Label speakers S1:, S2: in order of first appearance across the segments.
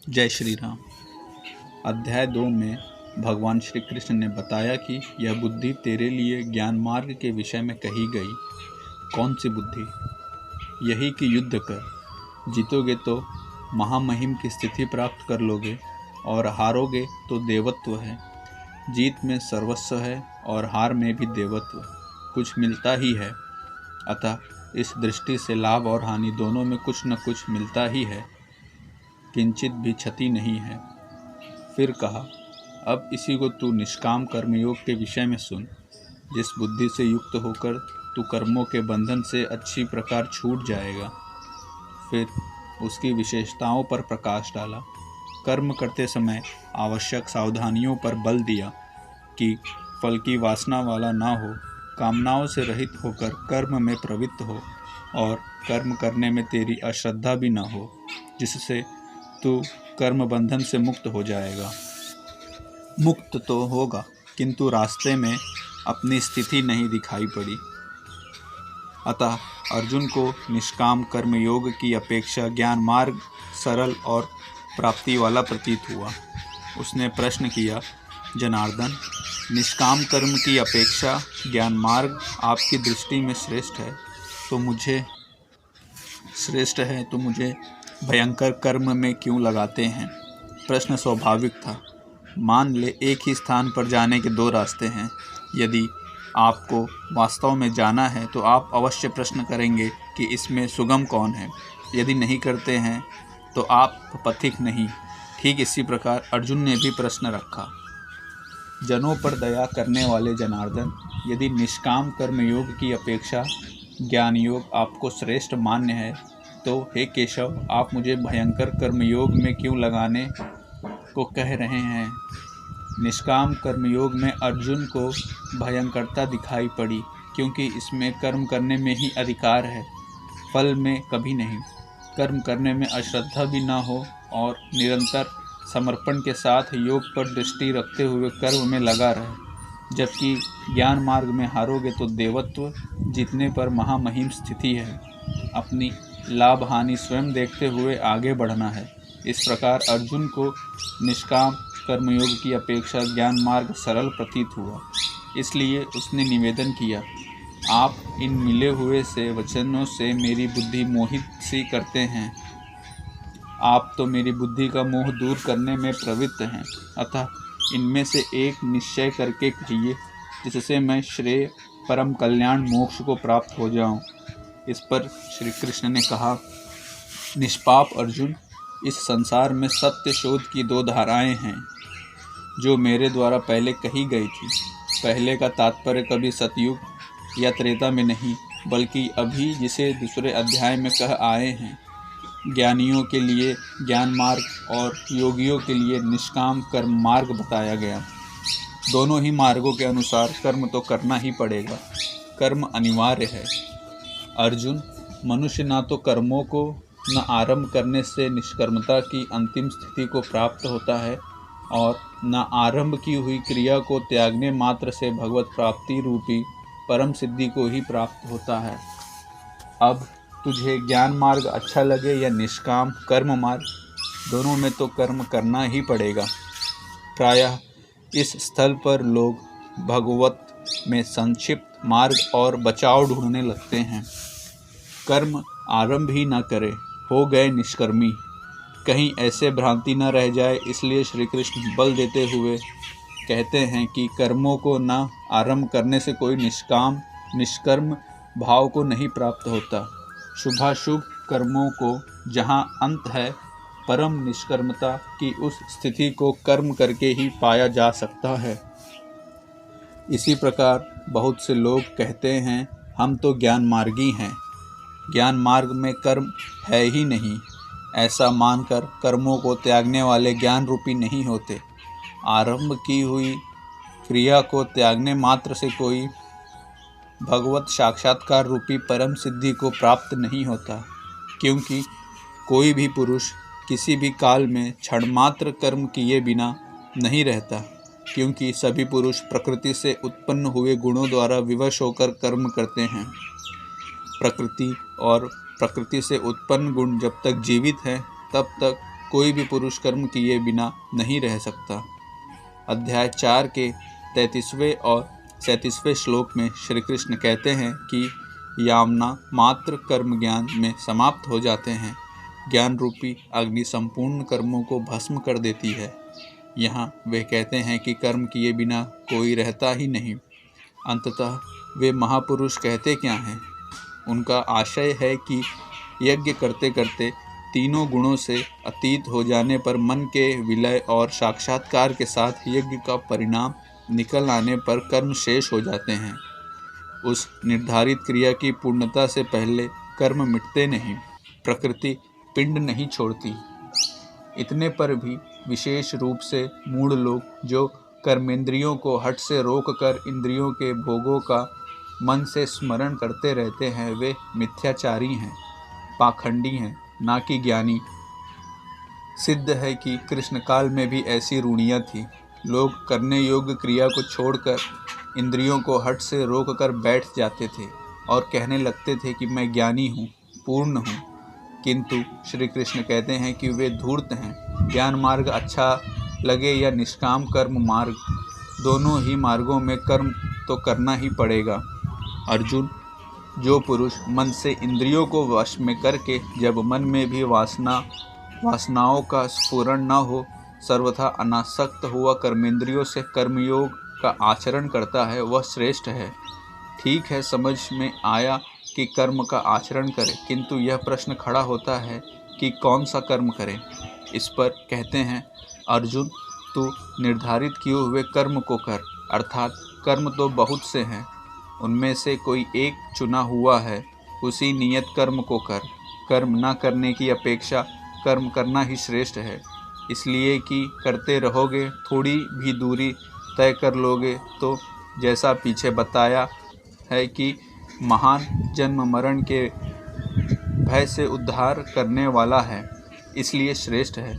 S1: जय श्री राम। अध्याय 2 में भगवान श्री कृष्ण ने बताया कि यह बुद्धि तेरे लिए ज्ञान मार्ग के विषय में कही गई। कौन सी बुद्धि? यही कि युद्ध कर, जीतोगे तो महामहिम की स्थिति प्राप्त कर लोगे और हारोगे तो देवत्व है। जीत में सर्वस्व है और हार में भी देवत्व, कुछ मिलता ही है। अतः इस दृष्टि से लाभ और हानि दोनों में कुछ न कुछ मिलता ही है, किंचित भी क्षति नहीं है। फिर कहा, अब इसी को तू निष्काम कर्मयोग के विषय में सुन। जिस बुद्धि से युक्त होकर तू कर्मों के बंधन से अच्छी प्रकार छूट जाएगा। फिर उसकी विशेषताओं पर प्रकाश डाला। कर्म करते समय आवश्यक सावधानियों पर बल दिया कि फल की वासना वाला ना हो, कामनाओं से रहित होकर कर्म में प्रवृत्त हो और कर्म करने में तेरी अश्रद्धा भी न हो, जिससे तू कर्म बंधन से मुक्त हो जाएगा। मुक्त तो होगा, किंतु रास्ते में अपनी स्थिति नहीं दिखाई पड़ी। अतः अर्जुन को निष्काम कर्म योग की अपेक्षा ज्ञान मार्ग सरल और प्राप्ति वाला प्रतीत हुआ। उसने प्रश्न किया, जनार्दन, निष्काम कर्म की अपेक्षा ज्ञान मार्ग आपकी दृष्टि में श्रेष्ठ है, तो मुझे भयंकर कर्म में क्यों लगाते हैं? प्रश्न स्वाभाविक था। मान ले एक ही स्थान पर जाने के 2 रास्ते हैं। यदि आपको वास्तव में जाना है तो आप अवश्य प्रश्न करेंगे कि इसमें सुगम कौन है। यदि नहीं करते हैं तो आप पथिक नहीं। ठीक इसी प्रकार अर्जुन ने भी प्रश्न रखा। जनों पर दया करने वाले जनार्दन, यदि निष्काम कर्मयोग की अपेक्षा ज्ञान योग आपको श्रेष्ठ मान्य है, तो हे केशव, आप मुझे भयंकर कर्मयोग में क्यों लगाने को कह रहे हैं? निष्काम कर्मयोग में अर्जुन को भयंकरता दिखाई पड़ी, क्योंकि इसमें कर्म करने में ही अधिकार है, फल में कभी नहीं। कर्म करने में अश्रद्धा भी ना हो और निरंतर समर्पण के साथ योग पर दृष्टि रखते हुए कर्म में लगा रहे। जबकि ज्ञान मार्ग में हारोगे तो देवत्व, जीतने पर महामहिम स्थिति है। अपनी लाभ हानि स्वयं देखते हुए आगे बढ़ना है। इस प्रकार अर्जुन को निष्काम कर्मयोग की अपेक्षा ज्ञान मार्ग सरल प्रतीत हुआ। इसलिए उसने निवेदन किया, आप इन मिले हुए से वचनों से मेरी बुद्धि मोहित सी करते हैं। आप तो मेरी बुद्धि का मोह दूर करने में प्रवृत्त हैं। अतः इनमें से एक निश्चय करके कहिए, जिससे मैं श्रेय, परम कल्याण, मोक्ष को प्राप्त हो जाऊं। इस पर श्री कृष्ण ने कहा, निष्पाप अर्जुन, इस संसार में सत्य शोध की 2 धाराएं हैं, जो मेरे द्वारा पहले कही गई थी। पहले का तात्पर्य कभी सतयुग या त्रेता में नहीं, बल्कि अभी जिसे दूसरे अध्याय में कह आए हैं। ज्ञानियों के लिए ज्ञान मार्ग और योगियों के लिए निष्काम कर्म मार्ग बताया गया। दोनों ही मार्गों के अनुसार कर्म तो करना ही पड़ेगा। कर्म अनिवार्य है। अर्जुन, मनुष्य ना तो कर्मों को न आरंभ करने से निष्कर्मता की अंतिम स्थिति को प्राप्त होता है और न आरंभ की हुई क्रिया को त्यागने मात्र से भगवत प्राप्ति रूपी परम सिद्धि को ही प्राप्त होता है। अब तुझे ज्ञान मार्ग अच्छा लगे या निष्काम कर्म मार्ग, दोनों में तो कर्म करना ही पड़ेगा। प्रायः इस स्थल पर लोग भगवत में संक्षिप्त मार्ग और बचाव ढूंढने लगते हैं। कर्म आरंभ ही न करे, हो गए निष्कर्मी। कहीं ऐसे भ्रांति न रह जाए, इसलिए श्री कृष्ण बल देते हुए कहते हैं कि कर्मों को न आरंभ करने से कोई निष्कर्म भाव को नहीं प्राप्त होता। शुभाशुभ कर्मों को जहाँ अंत है, परम निष्कर्मता की उस स्थिति को कर्म करके ही पाया जा सकता है। इसी प्रकार बहुत से लोग कहते हैं, हम तो ज्ञान मार्गी हैं, ज्ञान मार्ग में कर्म है ही नहीं। ऐसा मानकर कर्मों को त्यागने वाले ज्ञान रूपी नहीं होते। आरंभ की हुई क्रिया को त्यागने मात्र से कोई भगवत साक्षात्कार रूपी परम सिद्धि को प्राप्त नहीं होता, क्योंकि कोई भी पुरुष किसी भी काल में क्षण मात्र कर्म किए बिना नहीं रहता। क्योंकि सभी पुरुष प्रकृति से उत्पन्न हुए गुणों द्वारा विवश होकर कर्म करते हैं। प्रकृति और प्रकृति से उत्पन्न गुण जब तक जीवित हैं तब तक कोई भी पुरुष कर्म किए बिना नहीं रह सकता। अध्याय 4 के 33वें और 37वें श्लोक में श्री कृष्ण कहते हैं कि यामना मात्र कर्म ज्ञान में समाप्त हो जाते हैं। ज्ञान रूपी अग्नि संपूर्ण कर्मों को भस्म कर देती है। यहाँ वे कहते हैं कि कर्म किए बिना कोई रहता ही नहीं। अंततः वे महापुरुष कहते क्या हैं? उनका आशय है कि यज्ञ करते करते तीनों गुणों से अतीत हो जाने पर मन के विलय और साक्षात्कार के साथ यज्ञ का परिणाम निकल आने पर कर्म शेष हो जाते हैं। उस निर्धारित क्रिया की पूर्णता से पहले कर्म मिटते नहीं, प्रकृति पिंड नहीं छोड़ती। इतने पर भी विशेष रूप से मूढ़ लोग जो कर्मेंद्रियों को हठ से रोककर इंद्रियों के भोगों का मन से स्मरण करते रहते हैं, वे मिथ्याचारी हैं, पाखंडी हैं, ना कि ज्ञानी। सिद्ध है कि कृष्ण काल में भी ऐसी रूढ़ियाँ थीं। लोग करने योग्य क्रिया को छोड़कर इंद्रियों को हठ से रोककर बैठ जाते थे और कहने लगते थे कि मैं ज्ञानी हूँ, पूर्ण हूँ। किंतु श्री कृष्ण कहते हैं कि वे धूर्त हैं। ज्ञान मार्ग अच्छा लगे या निष्काम कर्म मार्ग, दोनों ही मार्गों में कर्म तो करना ही पड़ेगा। अर्जुन, जो पुरुष मन से इंद्रियों को वश में करके जब मन में भी वासनाओं का स्फुरण न हो, सर्वथा अनासक्त हुआ कर्मेंद्रियों से कर्मयोग का आचरण करता है, वह श्रेष्ठ है। ठीक है, समझ में आया कि कर्म का आचरण करें, किंतु यह प्रश्न खड़ा होता है कि कौन सा कर्म करें। इस पर कहते हैं, अर्जुन, तू निर्धारित किए हुए कर्म को कर, अर्थात कर्म तो बहुत से हैं, उनमें से कोई एक चुना हुआ है, उसी नियत कर्म को कर। कर्म न करने की अपेक्षा कर्म करना ही श्रेष्ठ है, इसलिए कि करते रहोगे, थोड़ी भी दूरी तय कर लोगे तो जैसा पीछे बताया है कि महान जन्म मरण के भय से उद्धार करने वाला है, इसलिए श्रेष्ठ है।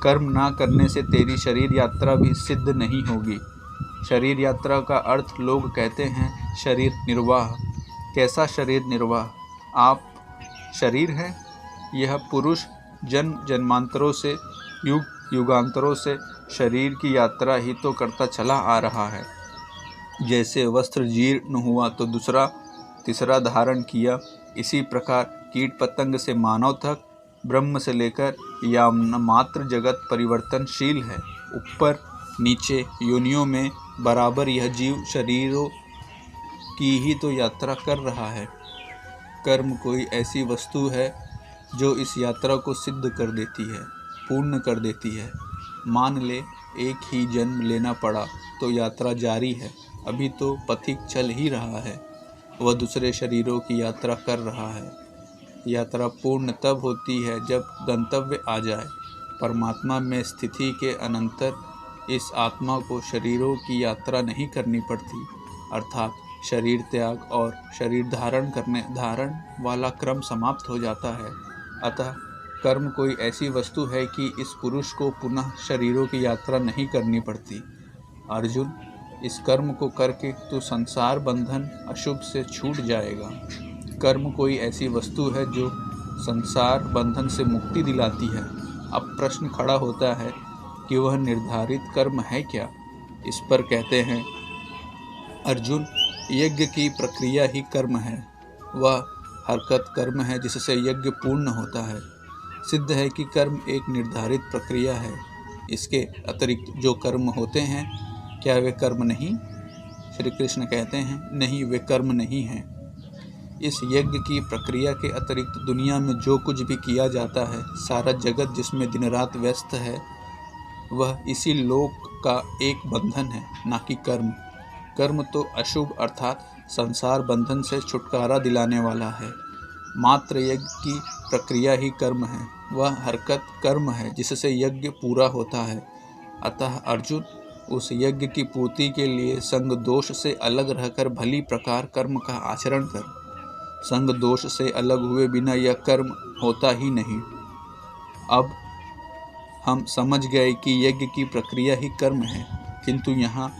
S1: कर्म ना करने से तेरी शरीर यात्रा भी सिद्ध नहीं होगी। शरीर यात्रा का अर्थ लोग कहते हैं शरीर निर्वाह। कैसा शरीर निर्वाह? आप शरीर हैं? यह पुरुष जन्म जन्मांतरों से, युग युगांतरों से शरीर की यात्रा ही तो करता चला आ रहा है। जैसे वस्त्र जीर्ण हुआ तो दूसरा तीसरा धारण किया, इसी प्रकार कीट पतंग से मानव तक, ब्रह्म से लेकर या मात्र जगत परिवर्तनशील है। ऊपर नीचे योनियों में बराबर यह जीव शरीरों की ही तो यात्रा कर रहा है। कर्म कोई ऐसी वस्तु है जो इस यात्रा को सिद्ध कर देती है, पूर्ण कर देती है। मान ले एक ही जन्म लेना पड़ा तो यात्रा जारी है, अभी तो पथिक चल ही रहा है, वह दूसरे शरीरों की यात्रा कर रहा है। यात्रा पूर्ण तब होती है जब गंतव्य आ जाए। परमात्मा में स्थिति के अनंतर इस आत्मा को शरीरों की यात्रा नहीं करनी पड़ती, अर्थात शरीर त्याग और शरीर धारण वाला क्रम समाप्त हो जाता है। अतः कर्म कोई ऐसी वस्तु है कि इस पुरुष को पुनः शरीरों की यात्रा नहीं करनी पड़ती। अर्जुन, इस कर्म को करके तू संसार बंधन अशुभ से छूट जाएगा। कर्म कोई ऐसी वस्तु है जो संसार बंधन से मुक्ति दिलाती है। अब प्रश्न खड़ा होता है कि वह निर्धारित कर्म है क्या? इस पर कहते हैं, अर्जुन, यज्ञ की प्रक्रिया ही कर्म है। वह हरकत कर्म है जिससे यज्ञ पूर्ण होता है। सिद्ध है कि कर्म एक निर्धारित प्रक्रिया है। इसके अतिरिक्त जो कर्म होते हैं, क्या वे कर्म नहीं? श्री कृष्ण कहते हैं, नहीं, वे कर्म नहीं हैं। इस यज्ञ की प्रक्रिया के अतिरिक्त दुनिया में जो कुछ भी किया जाता है, सारा जगत जिसमें दिन रात व्यस्त है, वह इसी लोक का एक बंधन है, ना कि कर्म। कर्म तो अशुभ अर्थात संसार बंधन से छुटकारा दिलाने वाला है। मात्र यज्ञ की प्रक्रिया ही कर्म है। वह हरकत कर्म है जिससे यज्ञ पूरा होता है। अतः अर्जुन, उस यज्ञ की पूर्ति के लिए संग दोष से अलग रहकर भली प्रकार कर्म का आचरण कर। संग दोष से अलग हुए बिना यह कर्म होता ही नहीं। अब हम समझ गए कि यज्ञ की प्रक्रिया ही कर्म है। किंतु यहाँ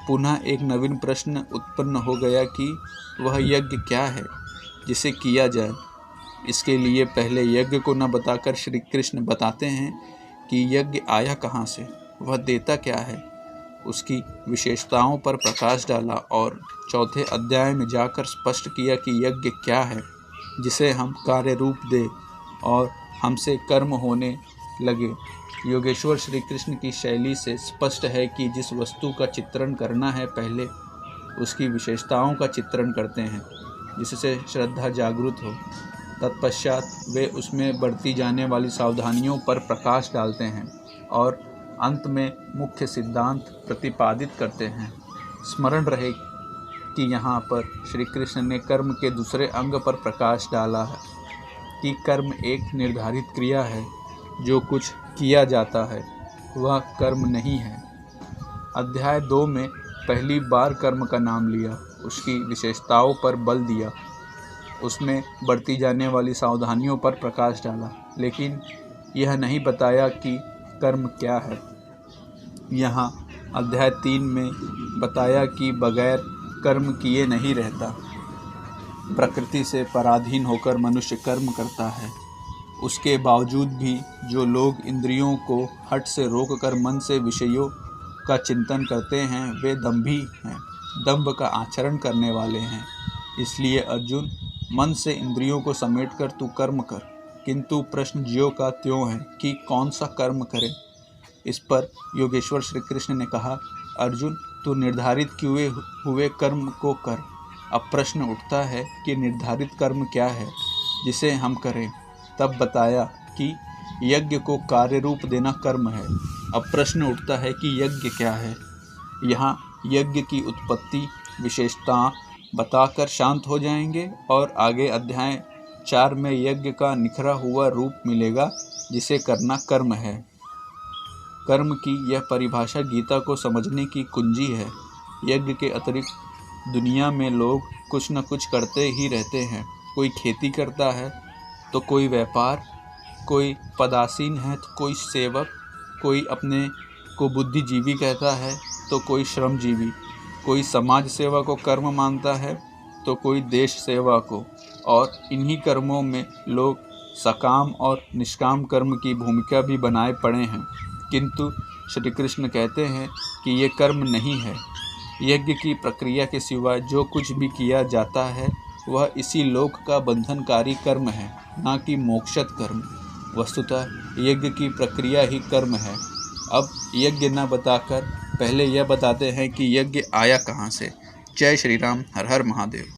S1: पुनः एक नवीन प्रश्न उत्पन्न हो गया कि वह यज्ञ क्या है जिसे किया जाए। इसके लिए पहले यज्ञ को न बताकर श्री कृष्ण बताते हैं कि यज्ञ आया कहाँ से, वह देता क्या है, उसकी विशेषताओं पर प्रकाश डाला और चौथे अध्याय में जाकर स्पष्ट किया कि यज्ञ क्या है जिसे हम कार्य रूप दे और हमसे कर्म होने लगे। योगेश्वर श्री कृष्ण की शैली से स्पष्ट है कि जिस वस्तु का चित्रण करना है पहले उसकी विशेषताओं का चित्रण करते हैं जिससे श्रद्धा जागृत हो, तत्पश्चात वे उसमें बढ़ती जाने वाली सावधानियों पर प्रकाश डालते हैं और अंत में मुख्य सिद्धांत प्रतिपादित करते हैं। स्मरण रहे कि यहाँ पर श्री कृष्ण ने कर्म के दूसरे अंग पर प्रकाश डाला है कि कर्म एक निर्धारित क्रिया है, जो कुछ किया जाता है वह कर्म नहीं है। अध्याय 2 में पहली बार कर्म का नाम लिया, उसकी विशेषताओं पर बल दिया, उसमें बढ़ती जाने वाली सावधानियों पर प्रकाश डाला, लेकिन यह नहीं बताया कि कर्म क्या है। यहाँ अध्याय 3 में बताया कि बगैर कर्म किए नहीं रहता। प्रकृति से पराधीन होकर मनुष्य कर्म करता है। उसके बावजूद भी जो लोग इंद्रियों को हठ से रोककर मन से विषयों का चिंतन करते हैं वे दंभी हैं, दंभ का आचरण करने वाले हैं। इसलिए अर्जुन, मन से इंद्रियों को समेटकर तू कर्म कर, किंतु प्रश्न ज्यों का त्यों है कि कौन सा कर्म करे। इस पर योगेश्वर श्री कृष्ण ने कहा, अर्जुन तू निर्धारित किए हुए कर्म को कर। अब प्रश्न उठता है कि निर्धारित कर्म क्या है जिसे हम करें। तब बताया कि यज्ञ को कार्य रूप देना कर्म है। अब प्रश्न उठता है कि यज्ञ क्या है। यहाँ यज्ञ की उत्पत्ति विशेषता बताकर शांत हो जाएंगे और आगे अध्याय 4 में यज्ञ का निखरा हुआ रूप मिलेगा जिसे करना कर्म है। कर्म की यह परिभाषा गीता को समझने की कुंजी है। यज्ञ के अतिरिक्त दुनिया में लोग कुछ न कुछ करते ही रहते हैं। कोई खेती करता है तो कोई व्यापार, कोई पदासीन है तो कोई सेवक, कोई अपने को बुद्धिजीवी कहता है तो कोई श्रमजीवी, कोई समाज सेवा को कर्म मानता है तो कोई देश सेवा को। और इन्हीं कर्मों में लोग सकाम और निष्काम कर्म की भूमिका भी बनाए पड़े हैं, किंतु श्री कृष्ण कहते हैं कि ये कर्म नहीं है। यज्ञ की प्रक्रिया के सिवा जो कुछ भी किया जाता है वह इसी लोक का बंधनकारी कर्म है, ना कि मोक्षद कर्म। वस्तुतः यज्ञ की प्रक्रिया ही कर्म है। अब यज्ञ न बताकर पहले यह बताते हैं कि यज्ञ आया कहाँ से। जय श्री राम। हर हर महादेव।